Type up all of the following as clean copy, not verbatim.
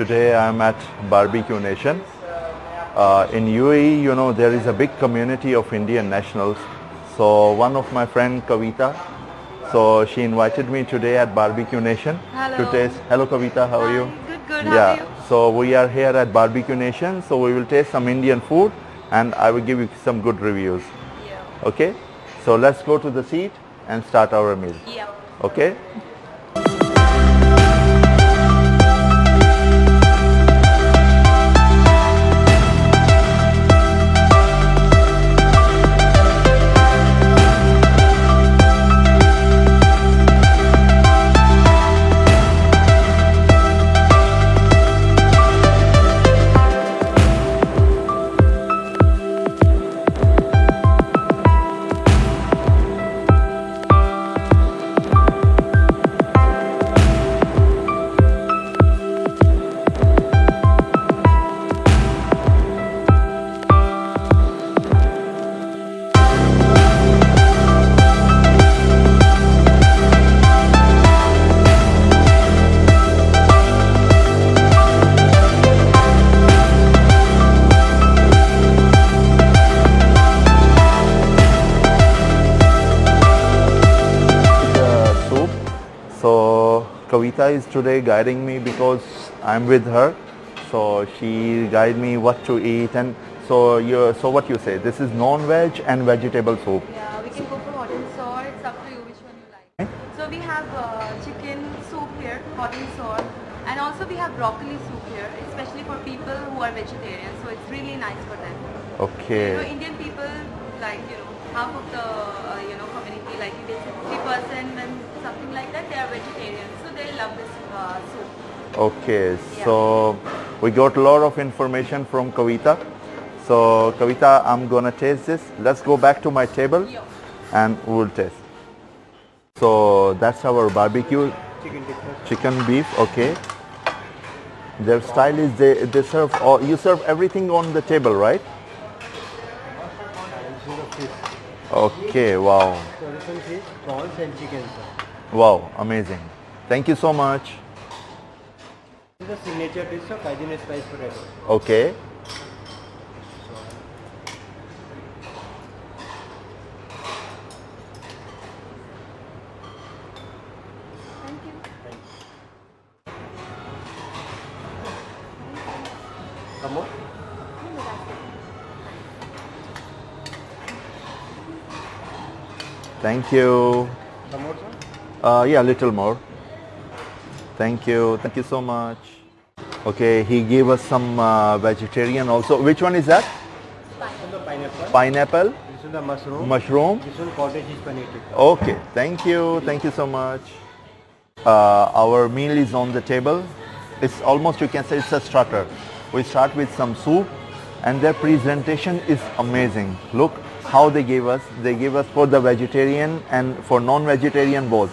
today I'm at Barbecue Nation. In UAE, you know, there is a big community of Indian nationals. So one of my friend Kavita, so she invited me today at Barbecue Nation to taste. Hello Kavita, how are you? Good, How are you? So we are here at Barbecue Nation, so we will taste some Indian food and I will give you some good reviews. Yeah. Okay? So let's go to the seat and start our meal. Yeah. Okay? So Kavita is today guiding me because I'm with her. So she guide me what to eat, and so what you say? This is non-veg and vegetable soup. Yeah, we can go for hot and sour. It's up to you which one you like. So we have chicken soup here, hot and sour, and also we have broccoli soup here, especially for people who are vegetarian. So it's really nice for them. Okay. You know, Indian people, like, you know, half of the community, like you say 50% and something like that, they are vegetarian. So they love this soup. Okay. Yeah. So we got a lot of information from Kavita. So Kavita, I'm gonna taste this. Let's go back to my table Yeah. and we'll taste. So that's our barbecue chicken beef. Okay. Their style is they serve you serve everything on the table, right? Okay, wow. So this one is prawns and chicken, sir. Wow, amazing. Thank you so much. This is the signature dish of Cajun spice potato. Okay. Thank you. Some more? Thank you. Some more, sir? Yeah, a little more. Thank you. Thank you so much. Okay, he gave us some vegetarian also. Which one is that? This is the pineapple. Pineapple, This is the mushroom. mushroom. This one cottage cheese paneer tikka. Okay, thank you. Thank you so much. Our meal is on the table. It's almost, you can say it's a starter. We start with some soup and their presentation is amazing. Look how they gave us. They gave us for the vegetarian and for non-vegetarian both.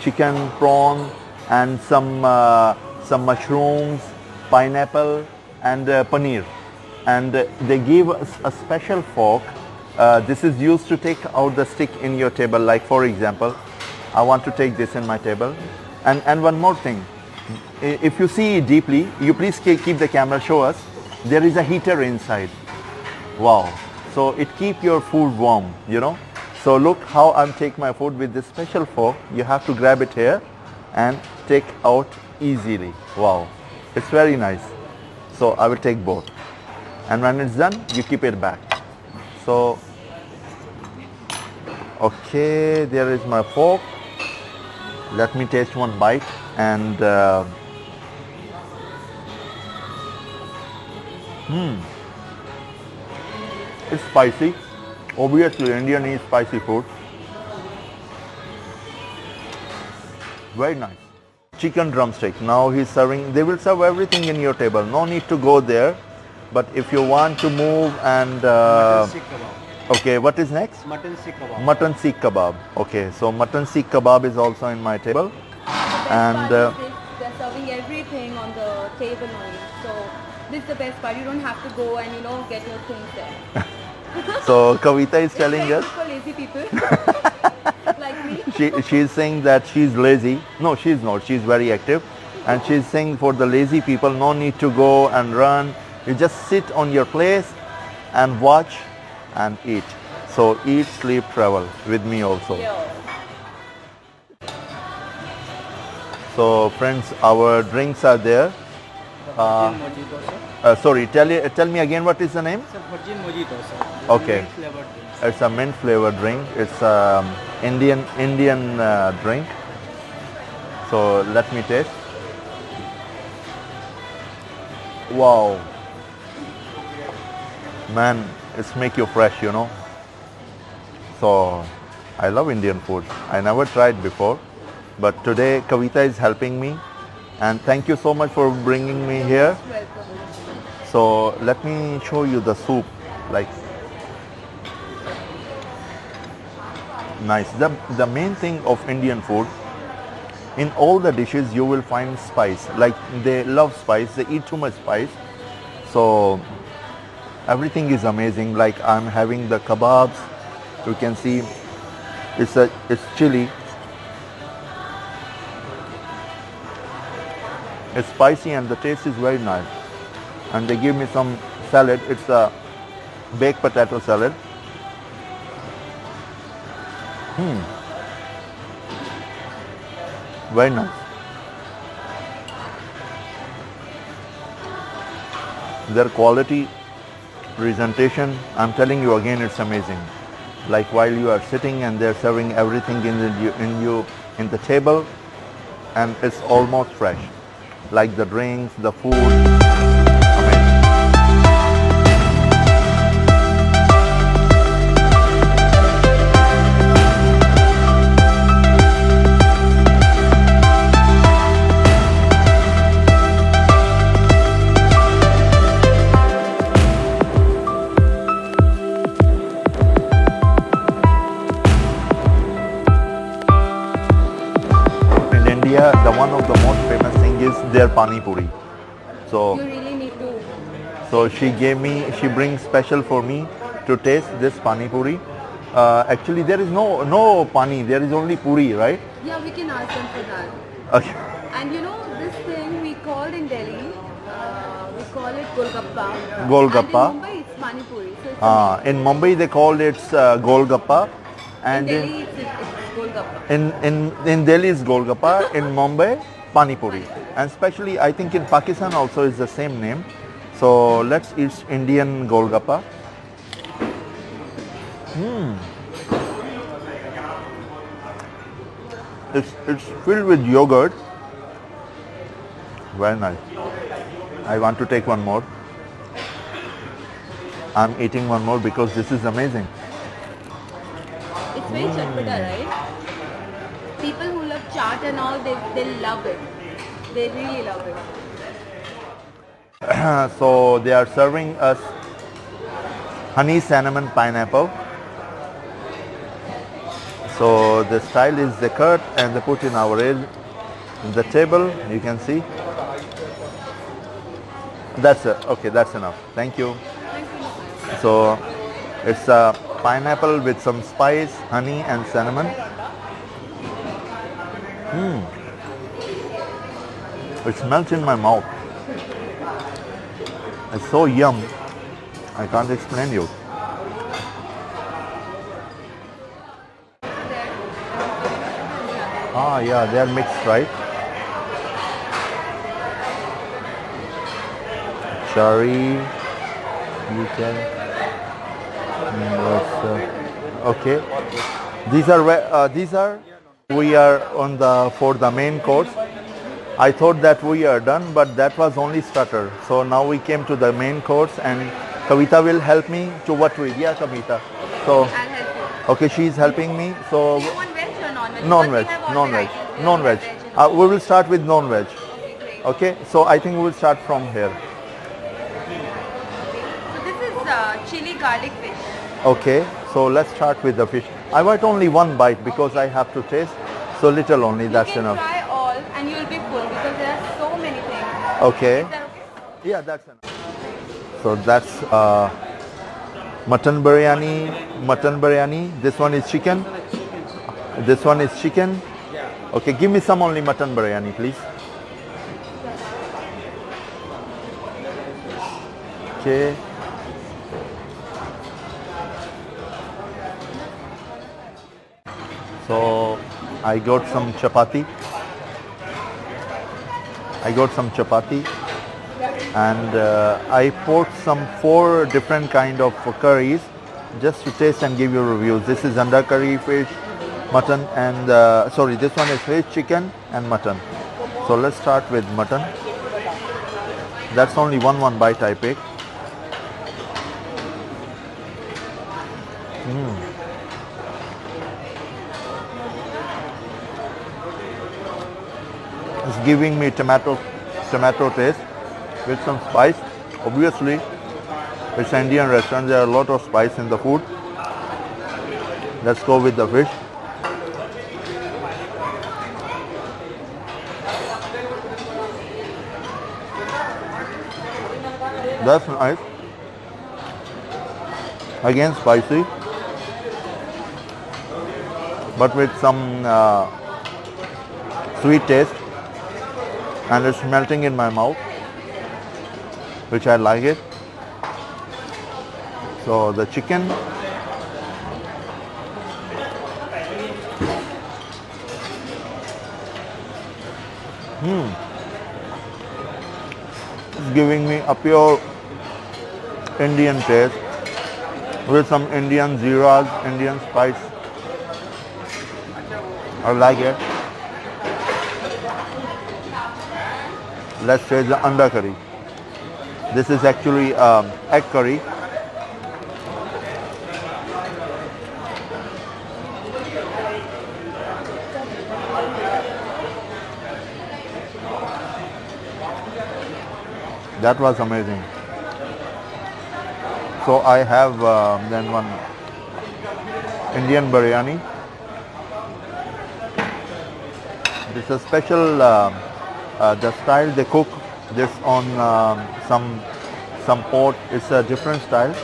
Chicken, prawn and some mushrooms, pineapple and paneer. And they gave us a special fork. This is used to take out the stick in your table. Like for example, I want to take this in my table. And one more thing, if you see deeply, you please keep the camera, show us, there is a heater inside. Wow. So it keep your food warm, you know. So look how I'm take my food with this special fork. You have to grab it here and take out easily. Wow. It's very nice. So I will take both. And when it's done, you keep it back. So, okay, there is my fork. Let me taste one bite and it's spicy. Obviously, Indian eats spicy food. Very nice. Chicken drumstick. Now he's serving. They will serve everything in your table. No need to go there. But if you want to move and Mutton Seekh kebab. okay, what is next? Mutton Seekh kebab. Mutton Seekh kebab. Okay, so mutton Seekh kebab is also in my table. And They're serving everything on the table only. So this is the best part. You don't have to go and get your things there. so Kavita is telling It's us. for lazy people like me. She's saying that she's lazy. No, she's not. She's very active. And she's saying for the lazy people, no need to go and run. You just sit on your place and watch and eat. So eat, sleep, travel with me also. So friends, our drinks are there. Virgin mojito, sir. Sorry, tell me again what is the name? It's a virgin mojito, sir. Okay. Mint flavored drink. It's a mint flavored drink. It's Indian drink. So let me taste. Wow, man, it's make you fresh, you know. So I love Indian food. I never tried before, but today Kavita is helping me, and thank you so much for bringing me here. So let me show you the soup. Like, nice. The main thing of Indian food, in all the dishes you will find spice. Like, they love spice, they eat too much spice. So everything is amazing. Like, I'm having the kebabs. You can see it's chili. It's spicy and the taste is very nice. And they give me some salad. It's a baked potato salad. Very nice. Their quality, presentation, I'm telling you again, it's amazing. Like, while you are sitting and they're serving everything in the table, and it's almost fresh. Like the drinks, the food, amazing. The one of the most famous thing is their Pani Puri. So You really need to. So she brings special for me to taste this Pani Puri. Actually, there is no pani, there is only puri, right? Yeah, we can ask them for that. Okay. And you know, this thing we called in Delhi, we call it Golgappa. Golgappa. And in Mumbai, it's Pani Puri. So it's In Mumbai, they called it Golgappa. And in Delhi, it's Golgappa. in Delhi, it's Golgappa. In Mumbai, Pani Puri. And especially, I think in Pakistan also is the same name. So let's eat Indian Golgappa. It's filled with yogurt. Very nice. I want to take one more. I'm eating one more because this is amazing. It's very chatpata, right? People who love chaat and all, they love it. They really love it. So they are serving us honey cinnamon pineapple. So the style is they cut and they put in our the table. You can see. That's it. Okay, that's enough. Thank you. So it's a pineapple with some spice, honey and cinnamon. It melts in my mouth. It's so yum. I can't explain you. Ah, yeah, they are mixed, right? Cherry, you can. Okay. These are. We are on for the main course. I thought that we are done, but that was only starter. So now we came to the main course, and Kavita will help me to what we. Yeah, Kavita. So. I'll help you. Okay, she is helping me. So. Do you want veg or non-veg? Non-veg. Because we have all Non-veg. varieties. We Non-veg. have veg and We will start with non-veg. okay, great. Okay, so I think we will start from here. So this is chili garlic fish. Okay, so let's start with the fish. I want only one bite because I have to taste. So little only, that's You can enough. try all and you'll be full because there are so many things. Okay. Is that okay? Yeah, that's enough. So that's mutton biryani. This one is chicken. This one is chicken. Okay, give me some only mutton biryani, please. Okay. So I got some chapati. And I poured some 4 different kind of curries just to taste and give you reviews. This is anda curry, fish, mutton, and sorry, this one is fish, chicken and mutton. So let's start with mutton. That's only one bite I pick. It's giving me tomato taste with some spice. Obviously, it's an Indian restaurant. There are a lot of spice in the food. Let's go with the fish. That's nice. Again spicy, but with some sweet taste, and it's melting in my mouth, which I like it. So the chicken, it's giving me a pure Indian taste with some Indian zeeras, Indian spice. I like it. Let's taste the anda curry. This is actually egg curry. That was amazing. So I have then one Indian biryani. This is a special the style they cook this on some pot. It's a different style.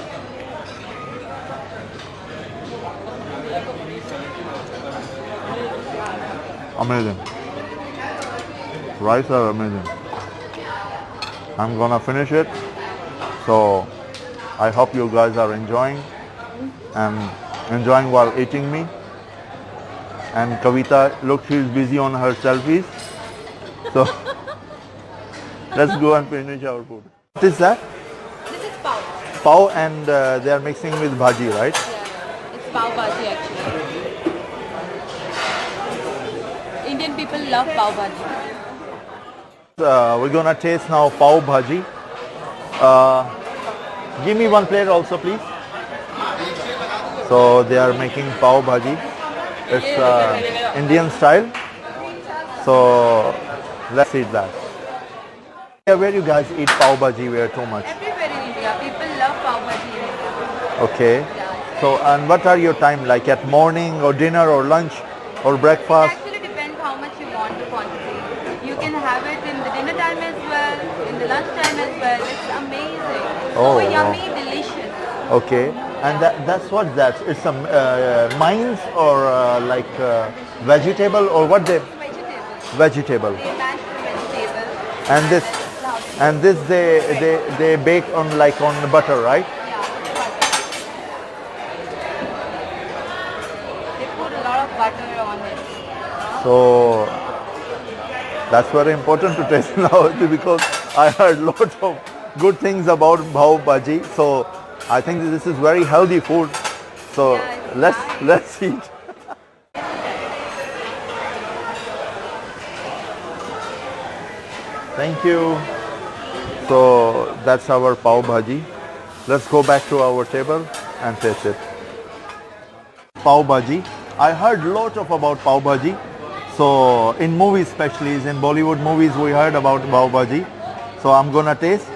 Amazing. Rice are amazing. I'm gonna finish it. So I hope you guys are enjoying while eating me. And Kavita, look, she's busy on her selfies. So let's go and finish our food. What is that? This is pav. Pav, and they are mixing with bhaji, right? Yeah, it's Pav Bhajji actually. Indian people love Pav Bhajji. We're gonna taste now Pav Bhajji. Give me one plate also, please. So they are making Pav Bhajji. It's Indian style. So let's eat that. Where you guys eat Pav Bhajji? Where too much? Everywhere in India, people love Pav Bhajji in India. Okay. Yeah. So and what are your time like at morning or dinner or lunch or It breakfast? actually depends how much you want the quantity. You can have it in the dinner time as well, in the lunch time as well. It's amazing. Oh, So yummy, wow. delicious. Okay. And that's what that's. It's some mines or like vegetable or what they Vegetables. vegetable. They mash the vegetables. And this they bake on like on butter, right? Yeah, butter. They put a lot of butter on it. So that's very important to taste now because I heard lots of good things about Pav Bhajji. So I think this is very healthy food. So Yeah, it's let's eat. Thank you. So that's our Pav Bhajji. Let's go back to our table and taste it. Pav Bhajji. I heard lot of about Pav Bhajji. So in movies, especially in Bollywood movies, we heard about Pav Bhajji. So I'm gonna taste.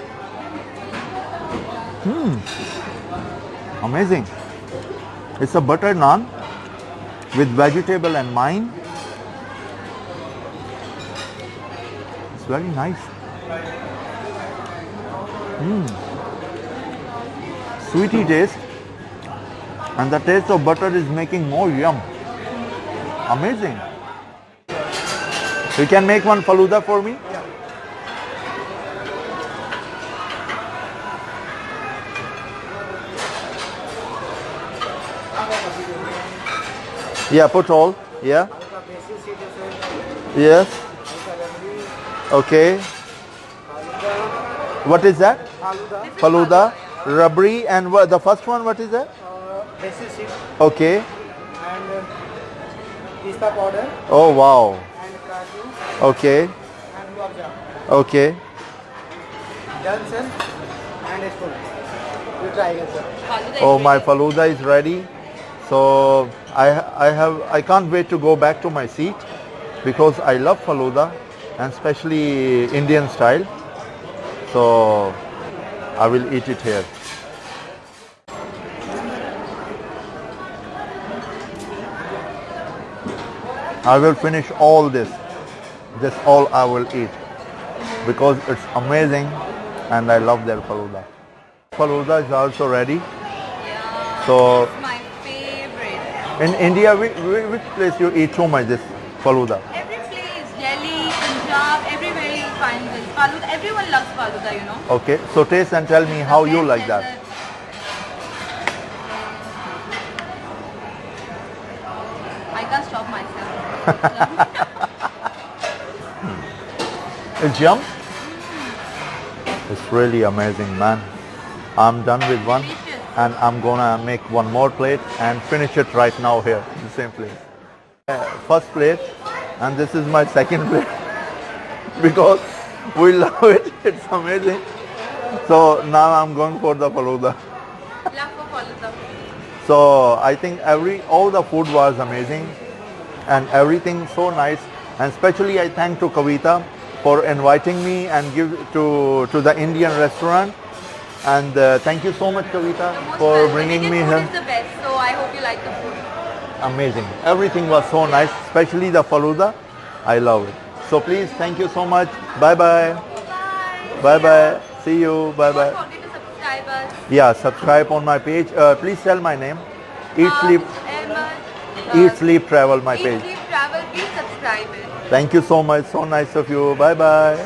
Amazing. It's a butter naan with vegetable and mine. It's very nice. Sweety taste, and the taste of butter is making more yum. Amazing. You can make one falooda for me? Yeah, put all. Yeah. Yes. Okay. What is that? Falooda. Rabri. And what, the first one, what is that? Basil seed Okay. and pista powder Oh, wow. and cashew Okay. and gulab jamun. Okay. Done, sir. And a spoon. You try again, sir. Falooda Oh, is my ready. Falooda is ready. So I can't wait to go back to my seat because I love Falooda and especially Indian style. So I will eat it here. I will finish all this. This all I will eat because it's amazing and I love their Falooda. Falooda is also ready. Yeah, So it's my favorite. in India, which place you eat too much this Falooda? Every place, Delhi, Punjab, everywhere you will find this. Falooda, everyone loves Falooda, you know. Okay, so taste and tell me how you Best like that. dessert. I can't stop myself. It's yum. It's really amazing, man. I'm done with one Delicious. and I'm gonna make one more plate and finish it right now here in the same place. First plate and this is my second plate because we love it. It's amazing. So now I'm going for the Falooda. Love for Falooda. So I think all the food was amazing and everything so nice, and especially I thank to Kavita for inviting me and give to the Indian restaurant, and thank you so much Kavita You're most for welcome. bringing me Indian here. food is the best, so I hope you like the food. Amazing. Everything was so nice, especially the Falooda. I love it. So please, thank you so much. Bye bye. Bye. Bye bye. See you. Bye bye. Don't forget to subscribe us. Yeah, subscribe on my page. Please tell my name. Eat Sleep Ahmed, Sleep Travel my Eat page. Sleep Travel, please subscribe it. Thank you so much. So nice of you. Bye bye.